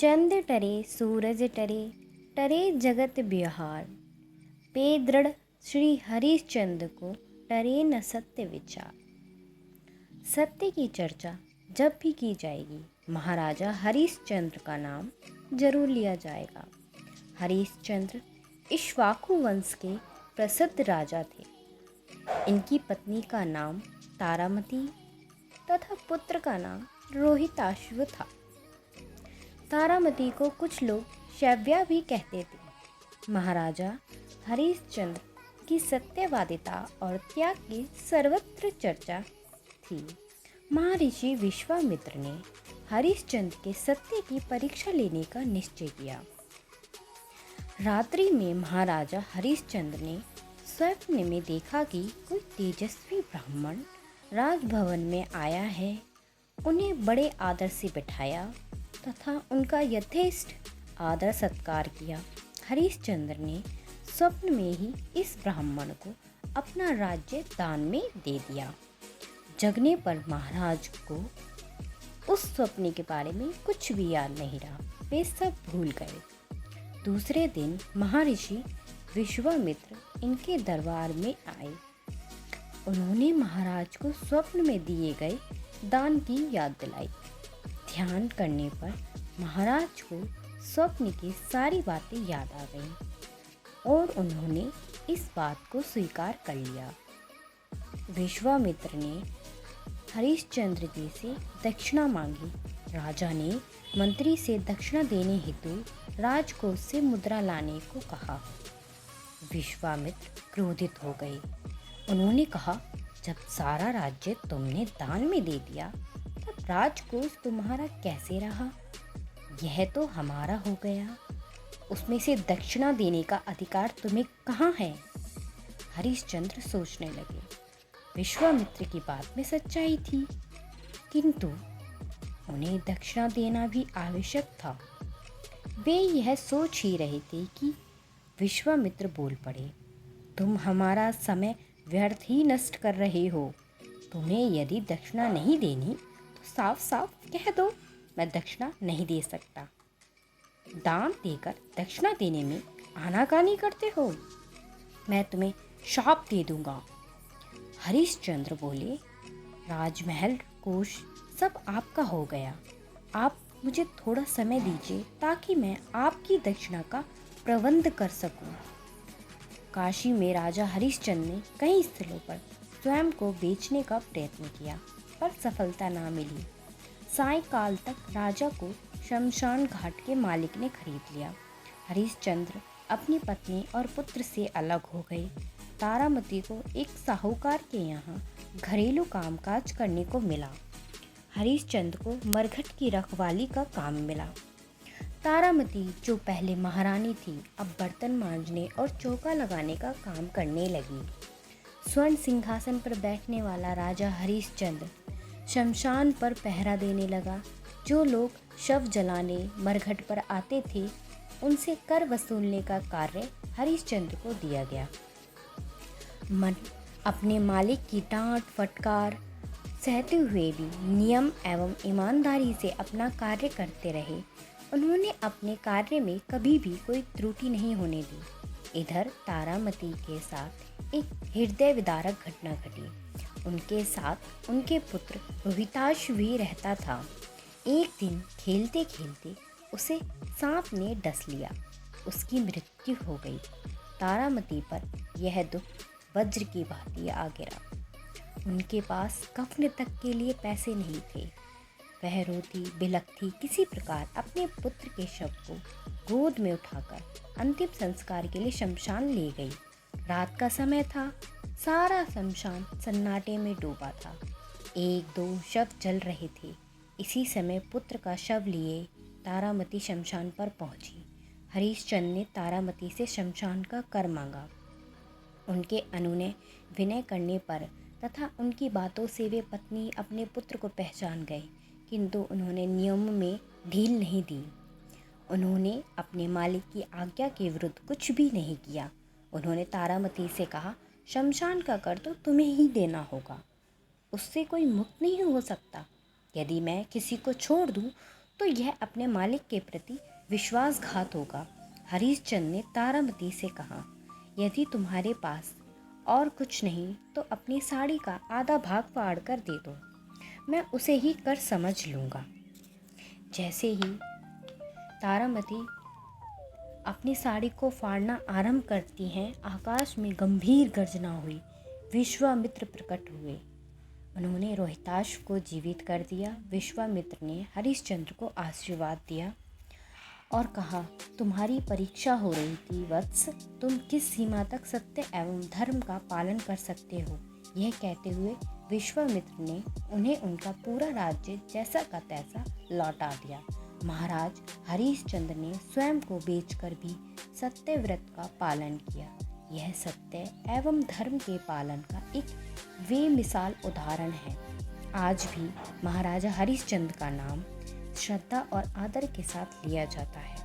चंद टरे सूरज टरे, टरे जगत बिहार। पे दृढ़ श्री हरिश्चंद्र को, टरे न सत्य विचार। सत्य की चर्चा जब भी की जाएगी, महाराजा हरिश्चंद्र का नाम जरूर लिया जाएगा। हरिश्चंद्र इक्ष्वाकु वंश के प्रसिद्ध राजा थे। इनकी पत्नी का नाम तारामती तथा पुत्र का नाम रोहिताश्व था। तारामती को कुछ लोग शव्या भी कहते थे। महाराजा हरिश्चंद्र की सत्यवादिता और त्याग की सर्वत्र चर्चा थी। महर्षि विश्वामित्र ने हरिश्चंद्र के सत्य की परीक्षा लेने का निश्चय किया। रात्रि में महाराजा हरिश्चंद्र ने स्वप्न में देखा कि कोई तेजस्वी ब्राह्मण राजभवन में आया है। उन्हें बड़े आदर से बिठाया तथा उनका यथेष्ट आदर सत्कार किया। हरिश्चंद्र ने स्वप्न में ही इस ब्राह्मण को अपना राज्य दान में दे दिया। जगने पर महाराज को उस स्वप्न के बारे में कुछ भी याद नहीं रहा। वे सब भूल गए। दूसरे दिन महर्षि विश्वामित्र इनके दरबार में आए। उन्होंने महाराज को स्वप्न में दिए गए दान की याद दिलाई। ध्यान करने पर महाराज को स्वप्न की सारी बातें याद आ गईं और उन्होंने इस बात को स्वीकार कर लिया। विश्वामित्र ने हरिश्चंद्र जी से दक्षिणा मांगी। राजा ने मंत्री से दक्षिणा देने हेतु राजकोष से मुद्रा लाने को कहा। विश्वामित्र क्रोधित हो गए। उन्होंने कहा, जब सारा राज्य तुमने दान में दे दिया तब राजकोष तुम्हारा कैसे रहा? यह तो हमारा हो गया। उसमें से दक्षिणा देने का अधिकार तुम्हें कहाँ है? हरिश्चंद्र सोचने लगे। विश्वामित्र की बात में सच्चाई थी, किंतु उन्हें दक्षिणा देना भी आवश्यक था। वे यह सोच ही रहे थे कि विश्वामित्र बोल पड़े, तुम हमारा समय व्यर्थ ही नष्ट कर रहे हो। तुम्हें यदि दक्षिणा नहीं देनी तो साफ साफ कह दो, मैं दक्षिणा नहीं दे सकता। दान देकर दक्षिणा देने में आनाकानी करते हो, मैं तुम्हें शाप दे दूंगा। हरिश्चंद्र बोले, राजमहल कोष सब आपका हो गया। आप मुझे थोड़ा समय दीजिए ताकि मैं आपकी दक्षिणा का प्रबंध कर सकूं। काशी में राजा हरिश्चंद्र ने कई स्थलों पर स्वयं को बेचने का प्रयत्न किया, पर सफलता ना मिली। सायंकाल तक राजा को शमशान घाट के मालिक ने खरीद लिया। हरिश्चंद्र अपनी पत्नी और पुत्र से अलग हो गए। तारामती को एक साहूकार के यहाँ घरेलू कामकाज करने को मिला। हरिश्चंद्र को मरघट की रखवाली का काम मिला। तारामती, जो पहले महारानी थी, अब बर्तन मांजने और चौका लगाने का काम करने लगी। स्वर्ण सिंहासन पर बैठने वाला राजा हरिश्चंद्र शमशान पर पहरा देने लगा। जो लोग शव जलाने मरघट पर आते थे, उनसे कर वसूलने का कार्य हरिश्चंद्र को दिया गया। मन अपने मालिक की डांट फटकार सहते हुए भी नियम एवं ईमानदारी से अपना कार्य करते रहे। उन्होंने अपने कार्य में कभी भी कोई त्रुटि नहीं होने दी। इधर तारामती के साथ एक हृदय विदारक घटना घटी। उनके साथ उनके पुत्र रोहिताश्व भी रहता था। एक दिन खेलते खेलते उसे सांप ने डस लिया। उसकी मृत्यु हो गई। तारामती पर यह दुख वज्र की भांति आ गिरा। उनके पास कफन तक के लिए पैसे नहीं थे। वह रोती बिलखती किसी प्रकार अपने पुत्र के शव को गोद में उठाकर अंतिम संस्कार के लिए शमशान ले गई। रात का समय था। सारा शमशान सन्नाटे में डूबा था। एक दो शव जल रहे थे। इसी समय पुत्र का शव लिए तारामती शमशान पर पहुंची। हरिश्चंद्र ने तारामती से शमशान का कर मांगा। उनके अनुनय विनय करने पर तथा उनकी बातों से वे पत्नी अपने पुत्र को पहचान गए, किंतु उन्होंने नियम में ढील नहीं दी। उन्होंने अपने मालिक की आज्ञा के विरुद्ध कुछ भी नहीं किया। उन्होंने तारामती से कहा, शमशान का कर तो तुम्हें ही देना होगा, उससे कोई मुक्त नहीं हो सकता। यदि मैं किसी को छोड़ दूं तो यह अपने मालिक के प्रति विश्वासघात होगा। हरिश्चंद्र ने तारामती से कहा, यदि तुम्हारे पास और कुछ नहीं तो अपनी साड़ी का आधा भाग फाड़ कर दे दो, मैं उसे ही कर समझ लूँगा। जैसे ही तारामती अपनी साड़ी को फाड़ना आरंभ करती हैं, आकाश में गंभीर गर्जना हुई। विश्वामित्र प्रकट हुए। उन्होंने रोहिताश को जीवित कर दिया। विश्वामित्र ने हरिश्चंद्र को आशीर्वाद दिया और कहा, तुम्हारी परीक्षा हो रही थी वत्स, तुम किस सीमा तक सत्य एवं धर्म का पालन कर सकते हो। यह कहते हुए विश्वामित्र ने उन्हें उनका पूरा राज्य जैसा का तैसा लौटा दिया। महाराज हरिश्चंद्र ने स्वयं को बेचकर भी सत्यव्रत का पालन किया। यह सत्य एवं धर्म के पालन का एक बेमिसाल उदाहरण है। आज भी महाराजा हरिश्चंद्र का नाम श्रद्धा और आदर के साथ लिया जाता है।